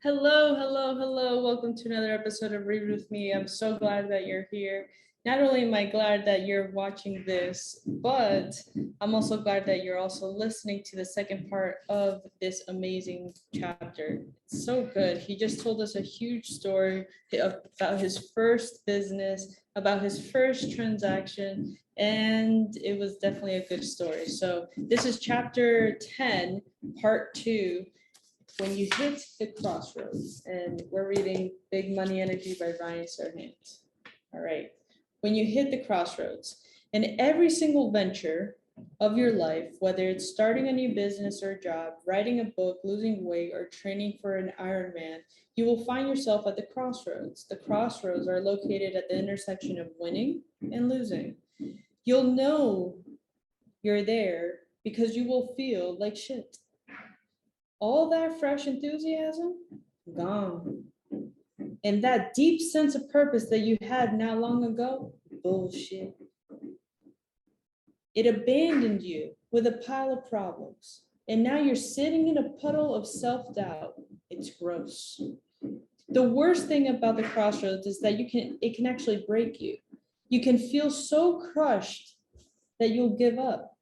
Hello, hello, hello. Welcome to another episode of Read With Me. I'm so glad that you're here. Not only am I glad that you're watching this, but I'm also glad that you're also listening to the second part of this amazing chapter. It's so good. He just told us a huge story about his first business, about his first transaction, and it was definitely a good story. So this is chapter 10, part 2. When you hit the crossroads, and we're reading Big Money Energy by Ryan Serhant. All right. When you hit the crossroads, in every single venture of your life, whether it's starting a new business or job, writing a book, losing weight, or training for an Ironman, you will find yourself at the crossroads. The crossroads are located at the intersection of winning and losing. You'll know you're there because you will feel like shit. All that fresh enthusiasm, gone. And that deep sense of purpose that you had not long ago, bullshit. It abandoned you with a pile of problems. And now you're sitting in a puddle of self-doubt. It's gross. The worst thing about the crossroads is that it can actually break you. You can feel so crushed that you'll give up,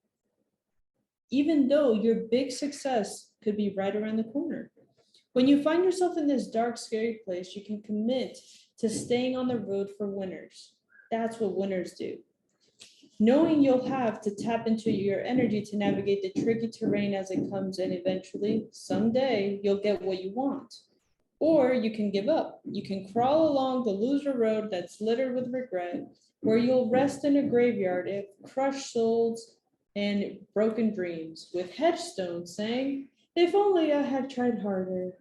even though your big success could be right around the corner. When you find yourself in this dark, scary place, you can commit to staying on the road for winners. That's what winners do. Knowing you'll have to tap into your energy to navigate the tricky terrain as it comes, and eventually, someday, you'll get what you want. Or you can give up. You can crawl along the loser road that's littered with regret, where you'll rest in a graveyard of crushed souls and broken dreams, with headstones saying, if only I had tried harder.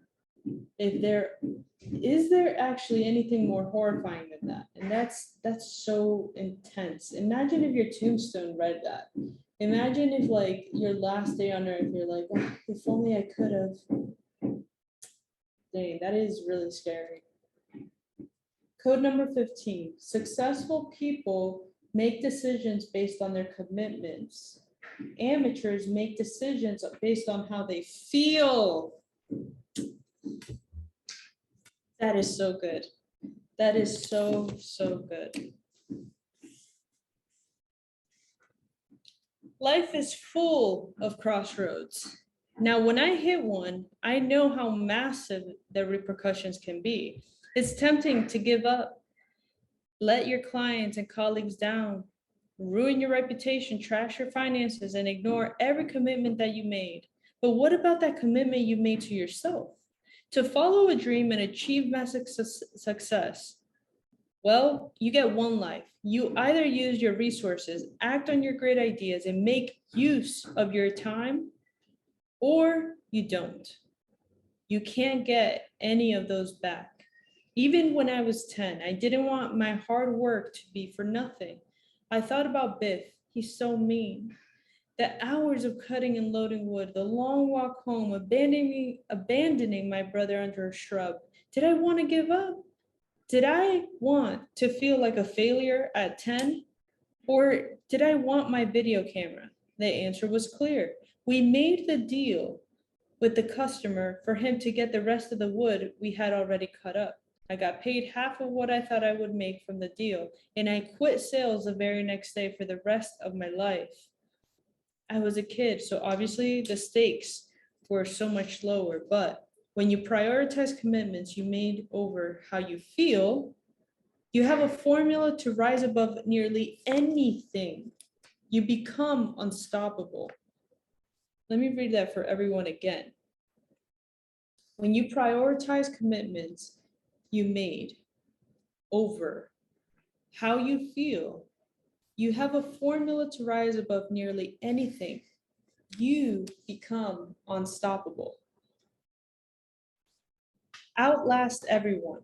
Is there actually anything more horrifying than that? And that's so intense. Imagine if your tombstone read that. Imagine if, like, your last day on earth, you're like, oh, if only I could have. Dang, that is really scary. Code number 15. Successful people make decisions based on their commitments. Amateurs make decisions based on how they feel. That is so good. That is so, so good. Life is full of crossroads. Now, when I hit one, I know how massive the repercussions can be. It's tempting to give up, let your clients and colleagues down, ruin your reputation, trash your finances, and ignore every commitment that you made. But what about that commitment you made to yourself? To follow a dream and achieve massive success? Well, you get one life. You either use your resources, act on your great ideas, and make use of your time, or you don't. You can't get any of those back. Even when I was 10, I didn't want my hard work to be for nothing. I thought about Biff. He's so mean. The hours of cutting and loading wood, the long walk home, abandoning my brother under a shrub. Did I want to give up? Did I want to feel like a failure at 10? Or did I want my video camera? The answer was clear. We made the deal with the customer for him to get the rest of the wood we had already cut up. I got paid half of what I thought I would make from the deal, and I quit sales the very next day for the rest of my life. I was a kid, so obviously the stakes were so much lower, but when you prioritize commitments you made over how you feel, you have a formula to rise above nearly anything. You become unstoppable. Let me read that for everyone again. When you prioritize commitments you made over how you feel, you have a formula to rise above nearly anything. You become unstoppable. Outlast everyone.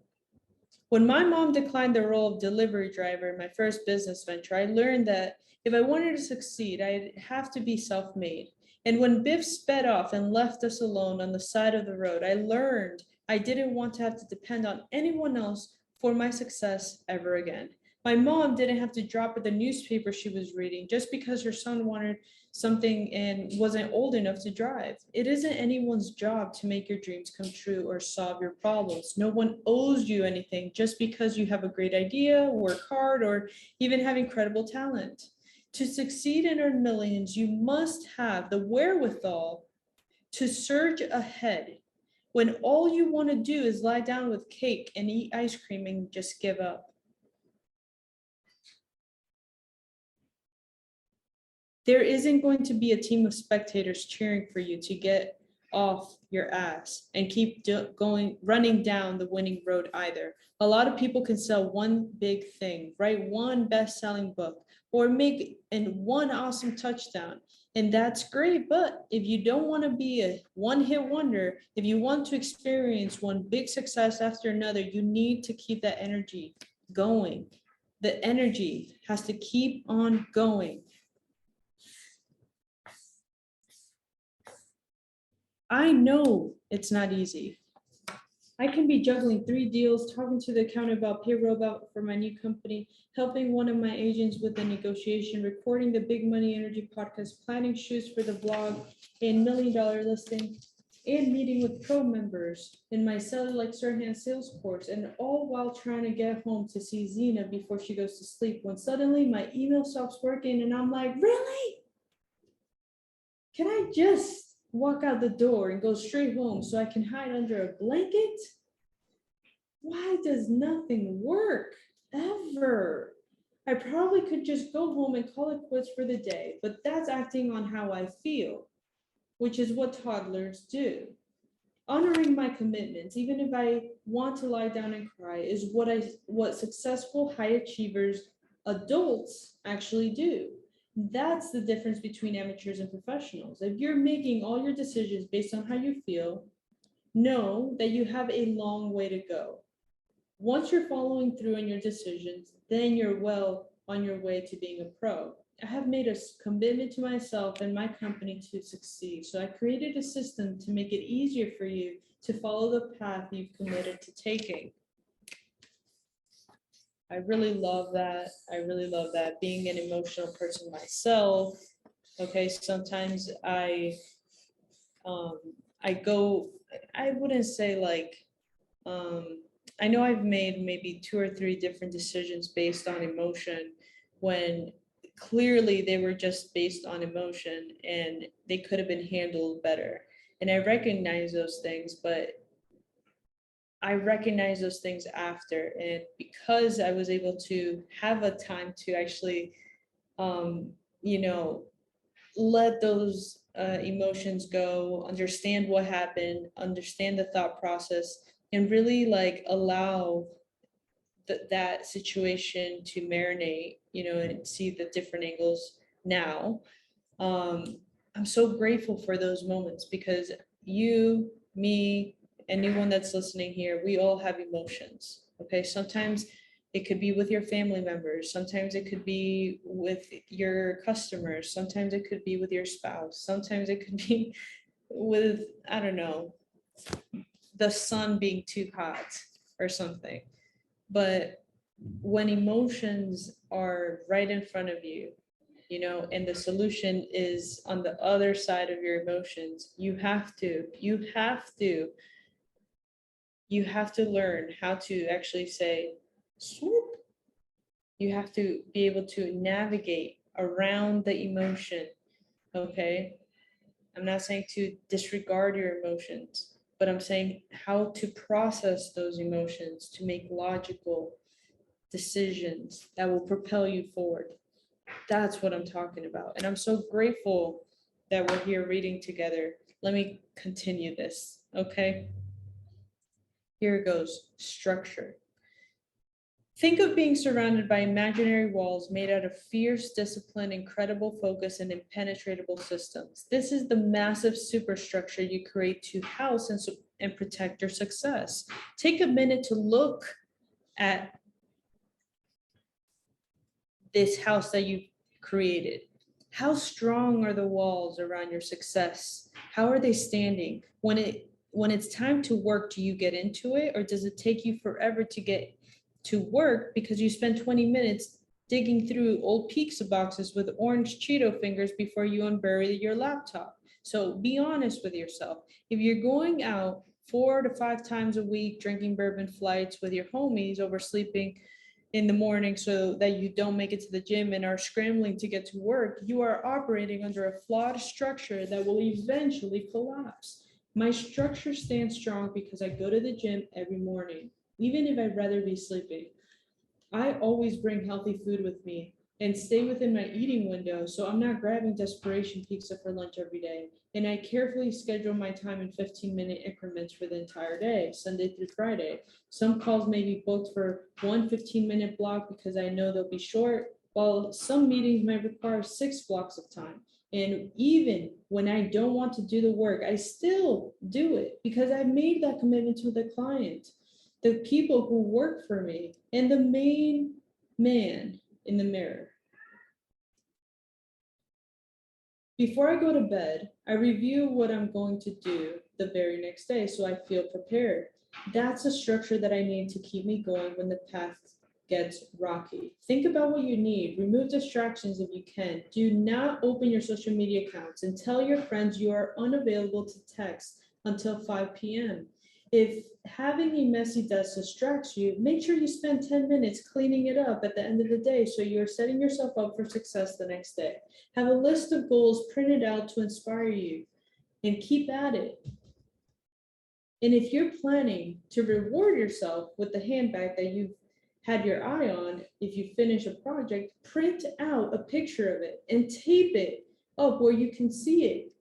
When my mom declined the role of delivery driver in my first business venture, I learned that if I wanted to succeed, I'd have to be self-made. And when Biff sped off and left us alone on the side of the road, I learned I didn't want to have to depend on anyone else for my success ever again. My mom didn't have to drop the newspaper she was reading just because her son wanted something and wasn't old enough to drive. It isn't anyone's job to make your dreams come true or solve your problems. No one owes you anything just because you have a great idea, work hard, or even have incredible talent. To succeed and earn millions, you must have the wherewithal to surge ahead when all you want to do is lie down with cake and eat ice cream and just give up. There isn't going to be a team of spectators cheering for you to get off your ass and keep running down the winning road either. A lot of people can sell one big thing, write one best-selling book, or make one awesome touchdown. And that's great, but if you don't want to be a one-hit wonder, if you want to experience one big success after another, you need to keep that energy going. The energy has to keep on going. I know it's not easy. I can be juggling 3 deals, talking to the accountant about payroll for my new company, helping one of my agents with the negotiation, recording the Big Money Energy podcast, planning shoots for the blog, and $1 million listing, and meeting with pro members in my Sell Like Serhant sales course, and all while trying to get home to see Zena before she goes to sleep, when suddenly my email stops working and I'm like, really? Can I just walk out the door and go straight home so I can hide under a blanket? Why does nothing work ever? I probably could just go home and call it quits for the day, but that's acting on how I feel, which is what toddlers do. Honoring my commitments, even if I want to lie down and cry, is what successful high achievers, adults, actually do. That's the difference between amateurs and professionals. If you're making all your decisions based on how you feel, know that you have a long way to go. Once you're following through on your decisions, then you're well on your way to being a pro. I have made a commitment to myself and my company to succeed. So I created a system to make it easier for you to follow the path you've committed to taking. I really love that. I really love that. Being an emotional person myself, okay, sometimes I go, I wouldn't say like, I know I've made maybe 2 or 3 different decisions based on emotion when clearly they were just based on emotion and they could have been handled better. And I recognize those things, but I recognize those things after. And because I was able to have a time to actually, you know, let those emotions go, understand what happened, understand the thought process, and really like allow that situation to marinate, and see the different angles now. I'm so grateful for those moments because you, me, anyone that's listening here, we all have emotions. Okay. Sometimes it could be with your family members. Sometimes it could be with your customers. Sometimes it could be with your spouse. Sometimes it could be with, I don't know, the sun being too hot or something. But when emotions are right in front of you, and the solution is on the other side of your emotions, you have to learn how to actually say, swoop. You have to be able to navigate around the emotion. Okay. I'm not saying to disregard your emotions, but I'm saying how to process those emotions to make logical decisions that will propel you forward. That's what I'm talking about. And I'm so grateful that we're here reading together. Let me continue this, okay? Here it goes, structure. Think of being surrounded by imaginary walls made out of fierce discipline, incredible focus, and impenetrable systems. This is the massive superstructure you create to house and protect your success. Take a minute to look at this house that you've created. How strong are the walls around your success? How are they standing? When it's time to work, do you get into it, or does it take you forever to get to work because you spend 20 minutes digging through old pizza boxes with orange Cheeto fingers before you unbury your laptop. So be honest with yourself. If you're going out 4 to 5 times a week, drinking bourbon flights with your homies, oversleeping in the morning so that you don't make it to the gym and are scrambling to get to work, you are operating under a flawed structure that will eventually collapse. My structure stands strong because I go to the gym every morning, even if I'd rather be sleeping. I always bring healthy food with me and stay within my eating window, so I'm not grabbing desperation pizza for lunch every day. And I carefully schedule my time in 15-minute increments for the entire day, Sunday through Friday. Some calls may be booked for one 15-minute block because I know they'll be short, while some meetings might require 6 blocks of time. And even when I don't want to do the work, I still do it because I made that commitment to the client, the people who work for me, and the main man in the mirror. Before I go to bed, I review what I'm going to do the very next day so I feel prepared. That's a structure that I need to keep me going when the path gets rocky. Think about what you need. Remove distractions if you can. Do not open your social media accounts and tell your friends you are unavailable to text until 5 p.m. If having a messy desk distracts you, make sure you spend 10 minutes cleaning it up at the end of the day so you're setting yourself up for success the next day. Have a list of goals printed out to inspire you and keep at it. And if you're planning to reward yourself with the handbag that you've had your eye on, if you finish a project, print out a picture of it and tape it up where you can see it.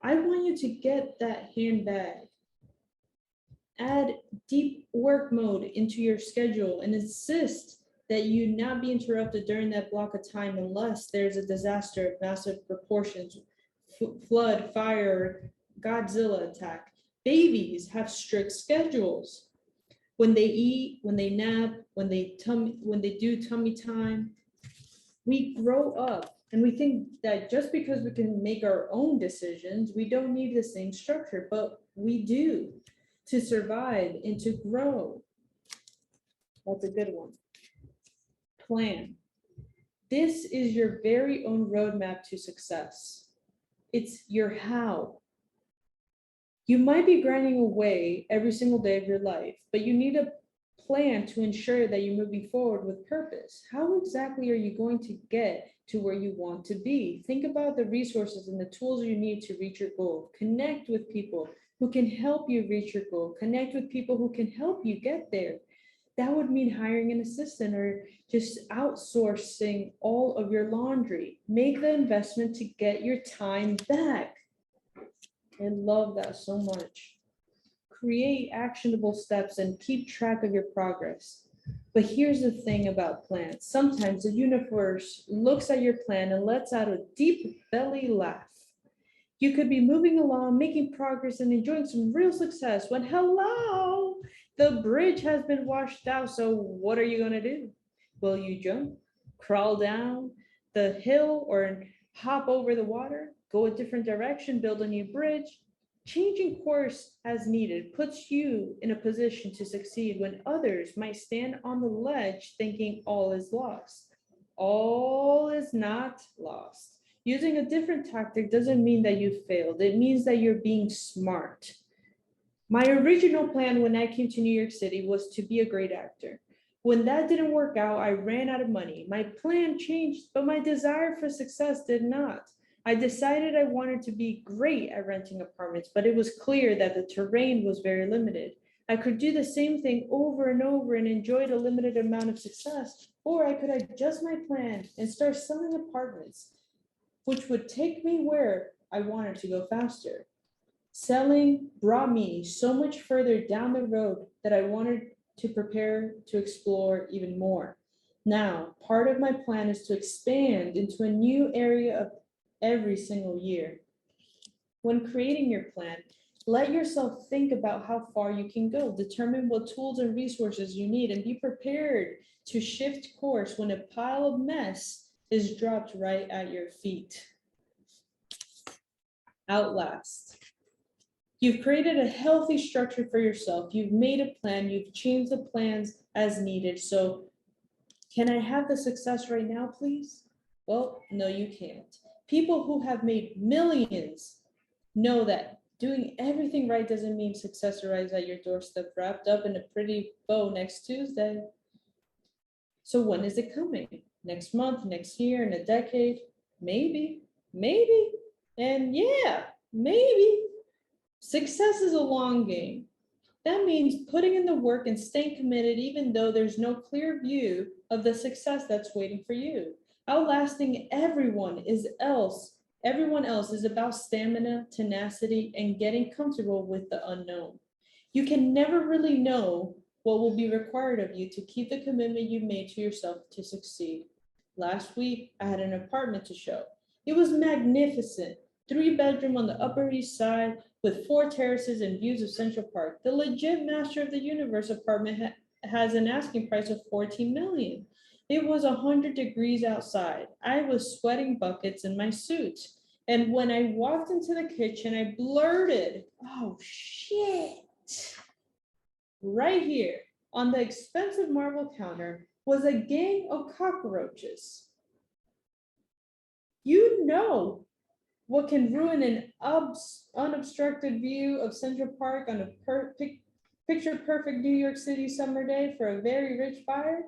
I want you to get that handbag. Add deep work mode into your schedule and insist that you not be interrupted during that block of time unless there's a disaster of massive proportions, flood, fire, Godzilla attack. Babies have strict schedules. When they eat, when they nap, when they do tummy time, we grow up and we think that just because we can make our own decisions, we don't need the same structure, but we do to survive and to grow. That's a good one. Plan. This is your very own roadmap to success. It's your how. You might be grinding away every single day of your life, but you need a plan to ensure that you're moving forward with purpose. How exactly are you going to get to where you want to be? Think about the resources and the tools you need to reach your goal. Connect with people who can help you reach your goal. Connect with people who can help you get there. That would mean hiring an assistant or just outsourcing all of your laundry. Make the investment to get your time back. I love that so much. Create actionable steps and keep track of your progress. But here's the thing about plans. Sometimes the universe looks at your plan and lets out a deep belly laugh. You could be moving along, making progress and enjoying some real success when hello, the bridge has been washed out. So what are you going to do? Will you jump, crawl down the hill, or hop over the water, go a different direction, build a new bridge? Changing course as needed puts you in a position to succeed when others might stand on the ledge thinking all is lost. All is not lost. Using a different tactic doesn't mean that you failed. It means that you're being smart. My original plan when I came to New York City was to be a great actor. When that didn't work out, I ran out of money. My plan changed, but my desire for success did not. I decided I wanted to be great at renting apartments, but it was clear that the terrain was very limited. I could do the same thing over and over and enjoy a limited amount of success, or I could adjust my plan and start selling apartments, which would take me where I wanted to go faster. Selling brought me so much further down the road that I wanted to prepare to explore even more. Now, part of my plan is to expand into a new area of every single year. When creating your plan, let yourself think about how far you can go, determine what tools and resources you need, and be prepared to shift course when a pile of mess is dropped right at your feet. Outlast. You've created a healthy structure for yourself. You've made a plan. You've changed the plans as needed. So can I have the success right now, please? Well, no, you can't. People who have made millions know that doing everything right doesn't mean success arrives at your doorstep wrapped up in a pretty bow next Tuesday. So when is it coming? Next month, next year, in a decade? Maybe, maybe. And yeah, maybe. Success is a long game. That means putting in the work and staying committed even though there's no clear view of the success that's waiting for you. Outlasting everyone else is about stamina, tenacity, and getting comfortable with the unknown. You can never really know what will be required of you to keep the commitment you made to yourself to succeed. Last week, I had an apartment to show. It was magnificent. 3-bedroom on the Upper East Side with 4 terraces and views of Central Park. The legit Master of the Universe apartment has an asking price of $14 million. It was 100 degrees outside. I was sweating buckets in my suit. And when I walked into the kitchen, I blurted, "Oh shit." Right here on the expensive marble counter was a gang of cockroaches. You know what can ruin an unobstructed view of Central Park on a picture-perfect New York City summer day for a very rich buyer?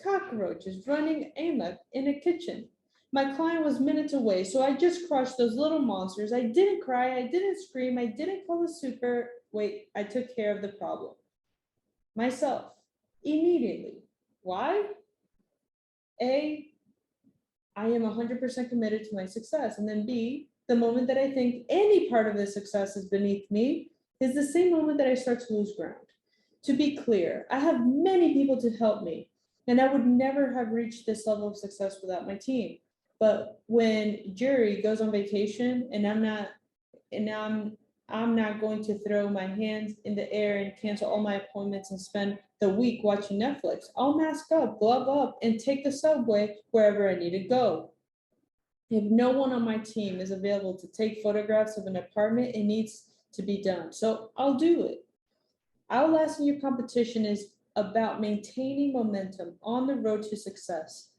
Cockroaches running amok in a kitchen. My client was minutes away, so I just crushed those little monsters. I didn't cry, I didn't scream, I didn't call the super. Wait, I took care of the problem. Myself, immediately. Why? A, I am 100% committed to my success. And then B, the moment that I think any part of this success is beneath me is the same moment that I start to lose ground. To be clear, I have many people to help me, and I would never have reached this level of success without my team. But when Jerry goes on vacation and I'm not going to throw my hands in the air and cancel all my appointments and spend the week watching Netflix. I'll mask up, glove up, and take the subway wherever I need to go. If no one on my team is available to take photographs of an apartment, it needs to be done. So I'll do it. Outlasting your competition is about maintaining momentum on the road to success.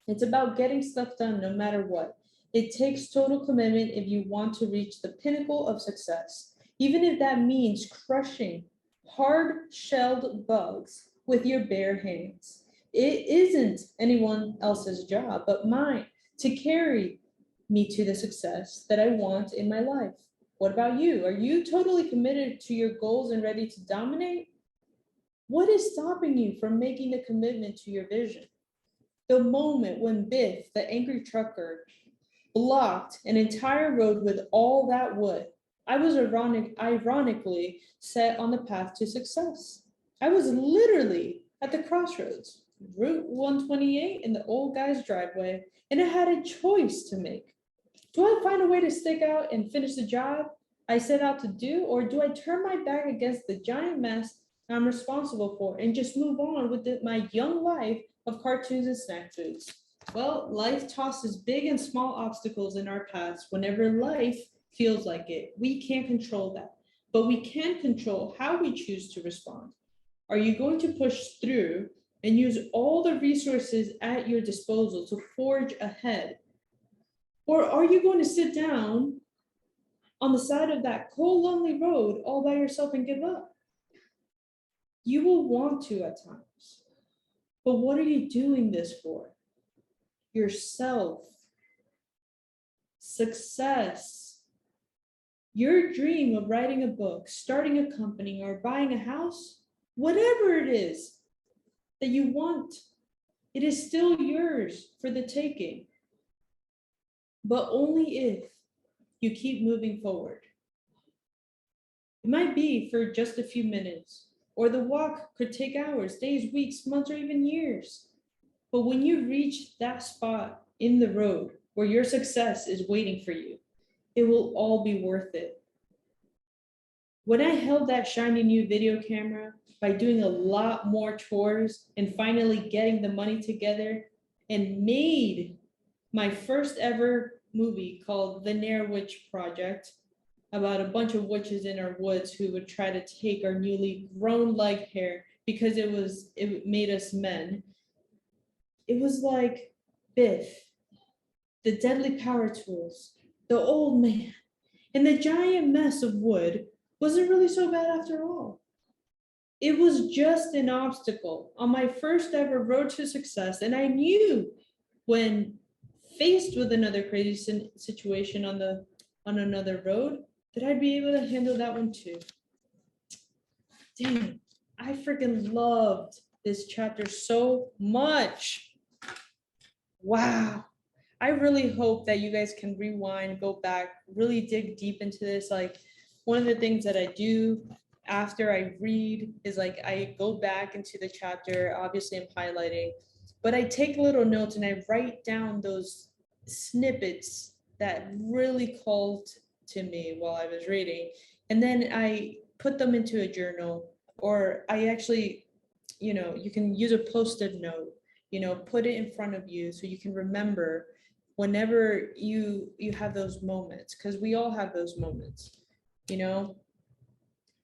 It's about getting stuff done no matter what. It takes total commitment if you want to reach the pinnacle of success, even if that means crushing hard-shelled bugs with your bare hands. It isn't anyone else's job but mine to carry me to the success that I want in my life. What about you? Are you totally committed to your goals and ready to dominate? What is stopping you from making a commitment to your vision? The moment when Biff, the angry trucker, blocked an entire road with all that wood, I was ironically set on the path to success. I was literally at the crossroads, Route 128 in the old guy's driveway, and I had a choice to make. Do I find a way to stick out and finish the job I set out to do, or do I turn my back against the giant mess I'm responsible for and just move on with my young life of cartoons and snack foods? Well, life tosses big and small obstacles in our paths whenever life feels like it. We can't control that, but we can control how we choose to respond. Are you going to push through and use all the resources at your disposal to forge ahead? Or are you going to sit down on the side of that cold, lonely road all by yourself and give up? You will want to at times, but what are you doing this for? Yourself, success, your dream of writing a book, starting a company, or buying a house, whatever it is that you want, it is still yours for the taking, but only if you keep moving forward. It might be for just a few minutes, or the walk could take hours, days, weeks, months, or even years. But when you reach that spot in the road where your success is waiting for you, it will all be worth it. When I held that shiny new video camera by doing a lot more chores and finally getting the money together and made my first ever movie called The Nair Witch Project, about a bunch of witches in our woods who would try to take our newly grown leg hair because it made us men. It was like Biff, the deadly power tools, the old man, and the giant mess of wood wasn't really so bad after all. It was just an obstacle on my first ever road to success, and I knew when faced with another crazy situation on another road that I'd be able to handle that one too. Damn, I freaking loved this chapter so much. Wow. I really hope that you guys can rewind, go back, really dig deep into this. Like, one of the things that I do after I read is like I go back into the chapter. Obviously, I'm highlighting, but I take little notes and I write down those snippets that really called to me while I was reading. And then I put them into a journal, or I actually, you can use a post-it note, put it in front of you so you can remember whenever you have those moments, because we all have those moments, you know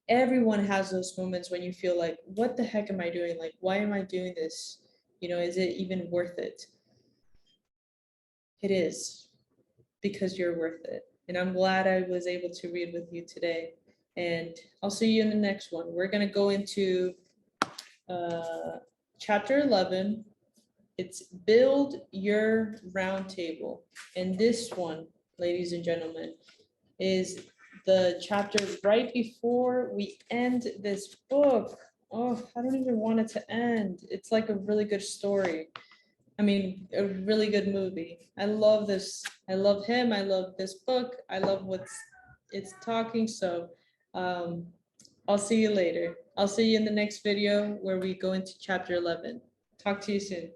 everyone has those moments when you feel like, what the heck am I doing? Like, why am I doing this? Is it even worth it? It is, because you're worth it. And I'm glad I was able to read with you today. And I'll see you in the next one. We're going to go into chapter 11. It's build your round table. And this one, ladies and gentlemen, is the chapter right before we end this book. Oh, I don't even want it to end. It's like a really good story. I mean, a really good movie. I love this. I love him. I love this book. I love it's talking. So I'll see you later. I'll see you in the next video where we go into chapter 11. Talk to you soon.